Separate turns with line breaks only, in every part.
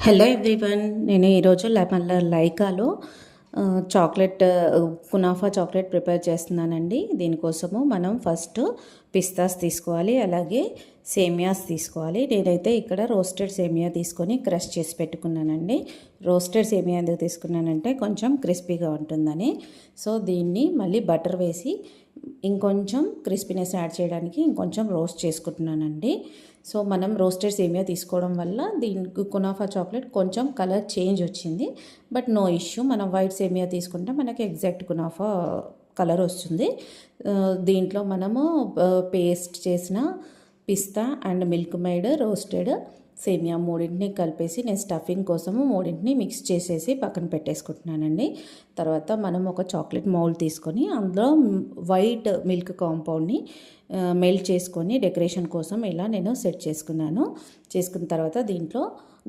Hello everyone, నేను ఈరోజు మళ్ళీ లైకాలో చాక్లెట్ కునాఫా చాక్లెట్ ప్రిపేర్ చేస్తున్నానండి. దీనికోసము మనం ఫస్ట్ పిస్తాస్ తీసుకోవాలి, అలాగే సేమియాస్ తీసుకోవాలి. నేనైతే ఇక్కడ రోస్టెడ్ సేమియా తీసుకొని క్రష్ చేసి పెట్టుకున్నానండి. రోస్టెడ్ సేమియా ఎందుకు తీసుకున్నానంటే కొంచెం క్రిస్పీగా ఉంటుందని. సో దీన్ని మళ్ళీ బటర్ వేసి ఇంకొంచెం క్రిస్పీనెస్ యాడ్ చేయడానికి ఇంకొంచెం రోస్ట్ చేసుకుంటున్నానండి. సో మనం రోస్టెడ్ సేమియా తీసుకోవడం వల్ల దీనికి కునాఫా చాక్లెట్ కొంచెం కలర్ చేంజ్ వచ్చింది, బట్ నో ఇష్యూ. మనం వైట్ సేమియా తీసుకుంటే మనకి ఎగ్జాక్ట్ కునాఫా కలర్ వస్తుంది. దీంట్లో మనము పేస్ట్ చేసిన పిస్తా అండ్ మిల్క్ మేడ్ రోస్టెడ్ సేమియా మూడింటిని కలిపేసి నేను స్టఫింగ్ కోసము మూడింటిని మిక్స్ చేసేసి పక్కన పెట్టేసుకుంటున్నానండి. తర్వాత మనం ఒక చాక్లెట్ మౌల్డ్ తీసుకొని అందులో వైట్ మిల్క్ కాంపౌండ్ని మెల్ట్ చేసుకొని డెకరేషన్ కోసం ఇలా నేను సెట్ చేసుకున్న తర్వాత దీంట్లో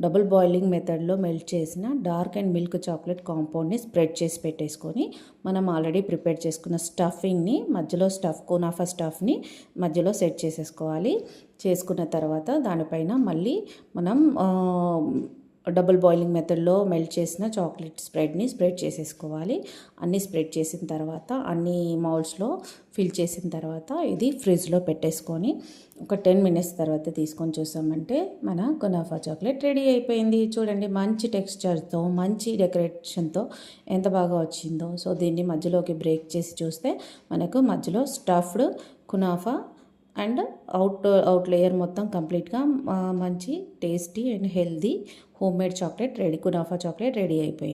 డబుల్ బాయిలింగ్ మెథడ్లో మెల్ట్ చేసిన డార్క్ అండ్ మిల్క్ చాక్లెట్ కాంపౌండ్ని స్ప్రెడ్ చేసి పెట్టేసుకొని మనం ఆల్రెడీ ప్రిపేర్ చేసుకున్న స్టఫింగ్ని మధ్యలో కునాఫా స్టఫ్ని మధ్యలో సెట్ చేసేసుకోవాలి. చేసుకున్న తర్వాత దానిపైన మళ్ళీ మనం డబుల్ బాయిలింగ్ మెథడ్లో మెల్ట్ చేసిన చాక్లెట్ స్ప్రెడ్ని స్ప్రెడ్ చేసేసుకోవాలి. అన్నీ స్ప్రెడ్ చేసిన తర్వాత అన్ని మౌల్డ్స్లో ఫిల్ చేసిన తర్వాత ఇది ఫ్రిడ్జ్లో పెట్టేసుకొని ఒక 10 మినిట్స్ తర్వాత తీసుకొని చూసామంటే మన కునాఫా చాక్లెట్ రెడీ అయిపోయింది. చూడండి, మంచి టెక్స్చర్తో మంచి డెకరేషన్తో ఎంత బాగా వచ్చిందో. సో దీన్ని మధ్యలోకి బ్రేక్ చేసి చూస్తే మనకు మధ్యలో stuffed kunafa and out layer మొత్తం కంప్లీట్గా మంచి tasty and healthy home made chocolate ready, kunafa chocolate ready అయిపోయింది.